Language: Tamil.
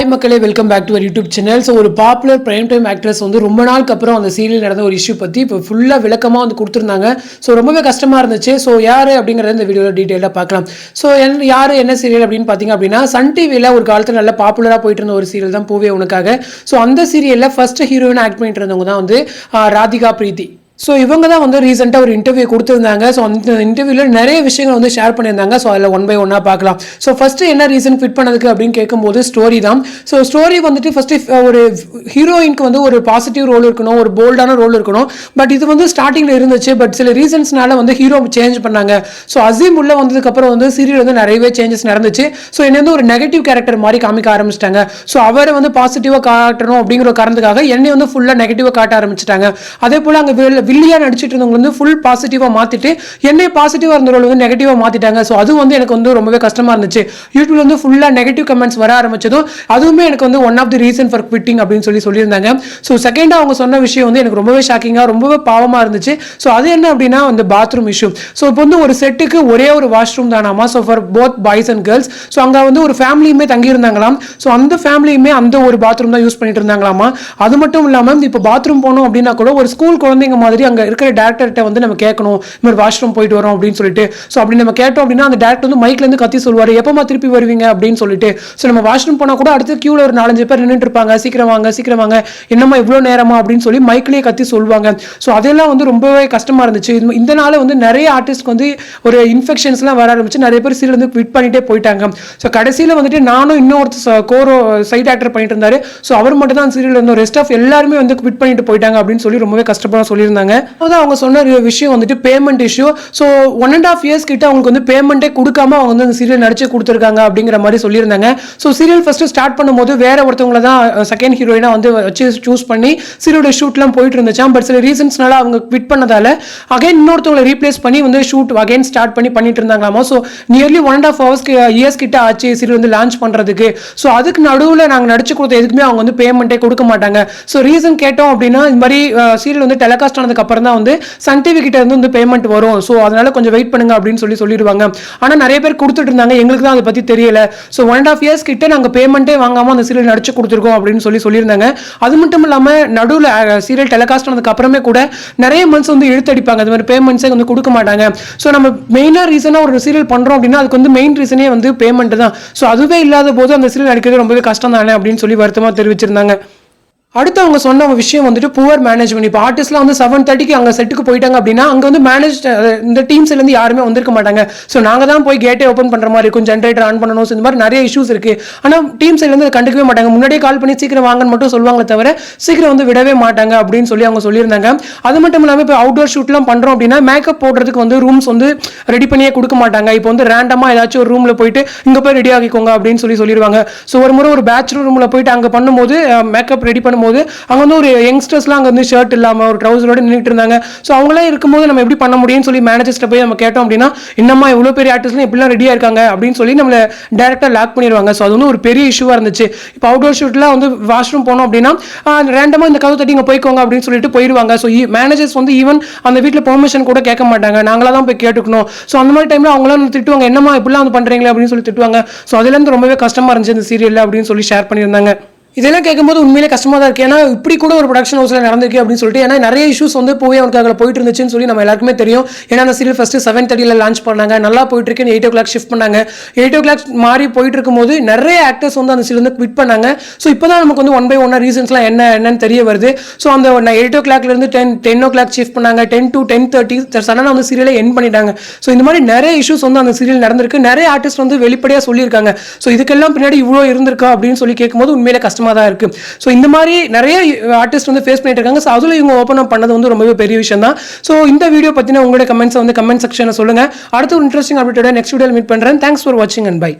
Hi மக்களே, welcome back to our YouTube channel. So ஒரு பாப்புலர் பிரைம் டைம் ஆக்ட்ரஸ் வந்து ரொம்ப நாளுக்கு அப்புறம் அந்த சீரியல் நடந்த ஒரு இஷ்யூ பற்றி இப்போ ஃபுல்லாக விளக்கமாக வந்து கொடுத்துருந்தாங்க. ஸோ ரொம்பவே கஷ்டமாக இருந்துச்சு. ஸோ யார் அப்படிங்கிறத இந்த வீடியோவில் டீட்டெயிலாக பார்க்கலாம். ஸோ யார் என்ன சீரியல் அப்படின்னு பார்த்தீங்க அப்படின்னா, சன் டிவியில் ஒரு காலத்தில் நல்ல பாப்புலராக போயிட்டு இருந்த ஒரு சீரியல் தான் பூவே உனக்காக. ஸோ அந்த சீரியலில் ஃபர்ஸ்ட் ஹீரோயின் ஆக்ட் பண்ணிட்டு இருந்தவங்க தான் வந்து ராதிகா பிரீத்தி. ஸோ இவங்க தான் வந்து ரீசெண்டாக ஒரு இன்டர்வியூ கொடுத்துருந்தாங்க. ஸோ அந்த இன்டர்வியூவில் நிறைய விஷயங்கள் வந்து ஷேர் பண்ணியிருந்தாங்க. ஸோ அதில் ஒன் பை ஒன்னாக பார்க்கலாம். ஸோ ஃபஸ்ட்டு என்ன ரீசன் ஃபிட் பண்ணதுக்கு அப்படின்னு கேட்கும்போது ஸ்டோரி தான். ஸோ ஸ்டோரி வந்துட்டு ஃபஸ்ட்டு ஒரு ஹீரோயினுக்கு வந்து ஒரு பாசிட்டிவ் ரோல் இருக்கணும், ஒரு போல்டான ரோல் இருக்கணும். பட் இது வந்து ஸ்டார்டிங்கில் இருந்துச்சு. பட் சில ரீசன்ஸ்னால வந்து ஹீரோ சேஞ்ச் பண்ணாங்க. ஸோ அசீம் உள்ள வந்ததுக்கப்புறம் வந்து சீரியல் வந்து நிறையவே சேஞ்சஸ் நடந்துச்சு. ஸோ என்னை வந்து ஒரு நெகட்டிவ் கேரக்டர் மாதிரி காமிக்க ஆரம்பிச்சிட்டாங்க. ஸோ அவரை வந்து பாசிட்டிவாக காட்டணும் அப்படிங்கிற காரணத்துக்காக என்னை வந்து ஃபுல்லாக நெகட்டிவாக காட்ட ஆரம்பிச்சிட்டாங்க. அதே போல் அங்கே வில்லியா நடிச்சிட்டு இருந்தவங்க வந்து ஃபுல் பாசிட்டிவா மாத்திட்டு என்னை பாசிட்டிவா இருந்த ரோல் வந்து நெகட்டிவா மாத்திட்டாங்க. ஸோ அது வந்து எனக்கு வந்து ரொம்பவே கஷ்டமா இருந்துச்சு. யூடியூப்ல வந்து ஃபுல்லா நெகட்டிவ் கமெண்ட்ஸ் வர ஆரம்பிச்சதும் அதுவுமே எனக்கு வந்து one of the reason for quitting அப்படின்னு சொல்லியிருந்தாங்க. ஸோ செகண்டா அவங்க சொன்ன விஷயம் வந்து எனக்கு ரொம்பவே ஷாக்கிங்கா ரொம்பவே பாவமா இருந்துச்சு. ஸோ அது என்ன அப்படின்னா அந்த பாத்ரூம் இஷ்யூ. ஸோ இப்போ வந்து ஒரு செட்டுக்கு ஒரே ஒரு வாஷ்ரூம் தானாமா. So for both boys and girls. So அங்கே வந்து ஒரு ஃபேமிலியுமே தங்கி இருந்தாங்களாம். ஸோ அந்த ஃபேமிலியுமே அந்த ஒரு பாத்ரூம் தான் யூஸ் பண்ணிட்டு இருந்தாங்களாமா. அது மட்டும் இல்லாமல் இப்போ பாத்ரூம் போனோம் அப்படின்னா கூட ஒரு ஸ்கூல் குழந்தைங்க மாதிரி அங்கே இருக்கிற டேரக்டர்கிட்ட வந்து நம்ம கேட்கணும், இந்த மாதிரி வாஷ்ரூம் போயிட்டு வரோம் அப்படின்னு சொல்லிட்டு. ஸோ அப்படி நம்ம கேட்டோம் அப்படின்னா அந்த டேரக்டர் வந்து மைக்ல இருந்து கத்தி சொல்லுவார், எப்பமா திருப்பி வருவீங்க அப்படின்னு சொல்லிட்டு. ஸோ நம்ம வாஷ்ரூம் போனால் கூட அடுத்து கியூல ஒரு 4-5 பேர் நின்றுட்டு இருப்பாங்க, சீக்கிரம் வாங்க என்னம்மா இவ்வளோ நேரமா அப்படின்னு சொல்லி மைக்லேயே கத்தி சொல்லுவாங்க. ஸோ அதெல்லாம் வந்து ரொம்பவே கஷ்டமா இருந்துச்சு. இந்த நாள் வந்து நிறைய ஆர்டிஸ்ட்க்கு வந்து ஒரு இன்ஃபெக்ஷன்ஸ்லாம் வர ஆரம்பிச்சு நிறைய பேர் சீரியல் வந்து குவிட் பண்ணிட்டே போயிட்டாங்க. ஸோ கடைசியில் வந்துட்டு நானும் இன்னொருத்தர் கோரோ சைட் ஆக்டர் பண்ணிட்டு இருந்தாரு. ஸோ அவர் மட்டும் தான் சீரியல் இருந்தோம், ரெஸ்ட் ஆஃப் எல்லாருமே வந்து குவிட் பண்ணிட்டு போயிட்டாங்க அப்படின்னு சொல்லி ரொம்பவே கஷ்டப்பட சொல்லியிருந்தாங்க. அதான் அவங்க சொன்ன விஷயம் வந்துட்டு பேமெண்ட் இஷ்யூ. ஸோ 1.5 years கிட்ட அவங்களுக்கு வந்து பேமெண்ட்டே கொடுக்காம அவங்க வந்து அந்த சீரியல் நடிச்சு கொடுத்துருக்காங்க அப்படிங்கிற மாதிரி சொல்லியிருந்தாங்க. ஸோ சீரியல் ஃபர்ஸ்ட் ஸ்டார்ட் பண்ணும்போது வேற ஒருத்தவங்களை தான் செகண்ட் ஹீரோயினா வந்து வச்சு சூஸ் பண்ணி சீரியலோட ஷூட்லாம் போயிட்டு இருந்துச்சாம். பட் சில ரீசன்ஸ்னால அவங்க குவிட் பண்ணதால அகைன் இன்னொருத்தவங்களை ரீப்ளேஸ் பண்ணி வந்து ஷூட் அகைன் ஸ்டார்ட் பண்ணிட்டு இருந்தாங்களாமா. ஸோ நியர்லி 1.5 years கிட்ட ஆச்சு சீரியல் வந்து லான்ச் பண்றதுக்கு. ஸோ அதுக்கு நடுவில் நாங்கள் நடிச்சு கொடுத்த எதுக்குமே அவங்க வந்து பேமெண்ட்டே கொடுக்க மாட்டாங்க. ஸோ ரீசன் கேட்டோம் அப்படின்னா இந்த மாதிரி சீரியல் வந்து டெலிகாஸ்ட் ஆனதுக்கு அப்புறம் தான் வந்து சன் டிவி கிட்ட இருந்து பேமெண்ட் வரும், ஸோ அதனால கொஞ்சம் வெயிட் பண்ணுங்க அப்படின்னு சொல்லிடுவாங்க. ஆனால் நிறைய பேர் கொடுத்துட்டு இருந்தாங்க, எங்களுக்கு தான் அதை பத்தி தெரியல. ஸோ 1.5 years கிட்ட நாங்கள் பேமெண்ட்டே வாங்காம அந்த சீரியல் நடிச்சு கொடுத்துருக்கோம் அப்படின்னு சொல்லியிருந்தாங்க. அது மட்டும் இல்லாமல் நடுவில் சீரியல் டெலிகாஸ்ட் ஆனதுக்கு அப்புறமே கூட நிறைய மந்த்ஸ் வந்து இழுத்தடிப்பாங்க, அது மாதிரி பேமெண்ட்ஸே வந்து கொடுக்க மாட்டாங்க. ஸோ நம்ம மெயினாக ரீசனாக ஒரு சீரியல் பண்ணுறோம் அப்படின்னா அதுக்கு வந்து மெயின் ரீசனே வந்து பேமெண்ட் தான். ஸோ அதுவே இல்லாத போது அந்த சீரியல் நடிக்கிறது ரொம்பவே கஷ்டம் தானே அப்படின்னு சொல்லி வருத்தமாக தெரிவிச்சிருந்தாங்க. அடுத்து அவங்க சொன்ன விஷயம் வந்துட்டு புவர் மேனேஜ்மெண்ட். இப்போ ஆர்டிஸ்ட்லாம் வந்து 7:30 அங்கே செட்டுக்கு போயிட்டாங்க அப்படின்னா அங்கே வந்து இந்த டீம்ஸ்லேருந்து யாருமே வந்திருக்க மாட்டாங்க. ஸோ நாங்கள் தான் போய் கேட்டே ஓப்பன் பண்ணுற மாதிரி இருக்கும், ஜென்ரேட்டர் ஆன் பண்ணணும். ஸோ இந்த மாதிரி நிறைய இஷ்யூஸ் இருக்குது. ஆனால் டீம் சைட்லேருந்து அதை கண்டுக்கவே மாட்டாங்க. முன்னாடியே கால் பண்ணி சீக்கிரம் வாங்கன்னு மட்டும் சொல்லுவாங்களே தவிர சீக்கிரம் வந்து விடவே மாட்டாங்க அப்படின்னு சொல்லி அவங்க சொல்லியிருந்தாங்க. அது மட்டும் இல்லாமல் இப்போ அவுட்டோர் ஷூட்லாம் பண்ணுறோம் அப்படின்னா மேக்கப் போடுறதுக்கு வந்து ரூம்ஸ் வந்து ரெடி பண்ணியே கொடுக்க மாட்டாங்க. இப்போ வந்து ரேண்டமாக ஏதாச்சும் ஒரு ரூமில் போயிட்டு இங்கே போய் ரெடி ஆகிக்கோங்க அப்படின்னு சொல்லிடுவாங்க. ஸோ ஒரு முறை ஒரு பேச்சுலர் ரூமில் போயிட்டு அங்கே பண்ணும்போது மேக்கப் ரெடி பண்ணும்போது அவங்க வந்து ஒரு யங்ஸ்டர்ஸ்லாம் அங்கே வந்து ஷர்ட் இல்லாமல் ஒரு ட்ரௌசரோடு நின்றுட்டு இருந்தாங்க. ஸோ அவங்களாம் இருக்கும்போது நம்ம எப்படி பண்ண முடியும்னு சொல்லி மேனேஜர்ஸ்ட்டை போய் நம்ம கேட்டோம் அப்படின்னா என்னம்மா இவ்வளோ பெரிய ஆர்டிஸ்ட்லாம் எப்படிலாம் ரெடியாக இருக்காங்க அப்படின்னு சொல்லி நம்மளை டேரக்டாக லாக் பண்ணிடுவாங்க. ஸோ அது வந்து ஒரு பெரிய இஷ்யூவாக இருந்துச்சு. இப்போ அவுட்டோர் ஷூட்லாம் வந்து வாஷ்ரூம் போனோம் அப்படின்னா ரேண்டமாக இந்த கதவு தட்டி இங்கே போய்க்கோங்க அப்படின்னு சொல்லிட்டு போயிடுவாங்க. ஸோ மேனேஜர்ஸ் வந்து ஈவன் அந்த வீட்டில் பெர்மிஷன் கூட கேட்க மாட்டாங்க, நாங்களாக தான் போய் கேட்டுக்கணும். ஸோ அந்த மாதிரி டைமில் அவங்களாம் திட்டுவாங்க, என்னம்மா இப்படிலாம் வந்து பண்ணுறீங்களே அப்படின்னு சொல்லி திட்டுவாங்க. ஸோ அதுலேருந்து ரொம்பவே கஷ்டமாக இருந்துச்சு இந்த சீரியலில் அப்படின்னு சொல்லி ஷேர் பண்ணியிருந்தாங்க. இதெல்லாம் கேட்கும்போது உண்மையிலே கஷ்டமாக தான் இருக்குது. ஏன்னா இப்படி கூட ஒரு ப்ரொடக்ஷன் ஹவுஸில் நடந்திருக்கு அப்படின்னு சொல்லிட்டு. ஏன்னா நிறைய இஷ்யூஸ் வந்து போய் அவனுக்கு போயிட்டு இருந்துச்சுன்னு சொல்லி நம்ம எல்லாருக்குமே தெரியும். ஏன்னா அந்த சீரியல் ஃபஸ்ட்டு 7:30 லான்ச் பண்ணாங்க, நல்லா போயிட்டு இருக்குன்னு 8 o'clock ஷிஃப்ட் பண்ணாங்க. 8 o'clock மாறி போயிட்டு இருக்கும்போது நிறைய ஆக்டர்ஸ் வந்து அந்த சீரியல் வந்து குவிட் பண்ணாங்க. ஸோ இப்போ தான் நமக்கு வந்து 1 by 1 ரீசன்ஸ்லாம் என்னன்னு தெரிய வருது. ஸோ அந்த 8 o'clockலேருந்து 10 o'clock ஷிஃப்ட் பண்ணாங்க, 10 to 10:30 சடனாக வந்து சீரியலை எண்ட் பண்ணிட்டாங்க. ஸோ இந்த மாதிரி நிறைய இஷ்யூஸ் வந்து அந்த சீரியல் நடந்திருக்கு. நிறைய ஆர்டிஸ்ட் வந்து வெளிப்படையாக சொல்லியிருக்காங்க. ஸோ இதுக்கெல்லாம் பின்னாடி இவ்வளோ இருந்திருக்கா அப்படின்னு சொல்லி கேட்கும்போது உண்மையிலே கஷ்டமாக தான் இருக்குது. ஸோ இந்த மாதிரி நிறைய ஆர்டிஸ்ட் வந்து ஃபேஸ் பண்ணிட்டு இருக்காங்க. ஸோ அதில் இவங்க ஓப்பன் அப் பண்ணது வந்து ரொம்பவே பெரிய விஷயம் தான். ஸோ இந்த வீடியோ பற்றின உங்களோட கமெண்ட்ஸை வந்து கமெண்ட் செக்ஷனில் சொல்லுங்கள். அடுத்த ஒரு இன்ட்ரெஸ்டிங் அப்டேட்டோட நெக்ஸ்ட் வீடியோவில் மீட் பண்ணுறேன். தேங்க்ஸ் ஃபார் வாட்சிங் அண்ட் பை.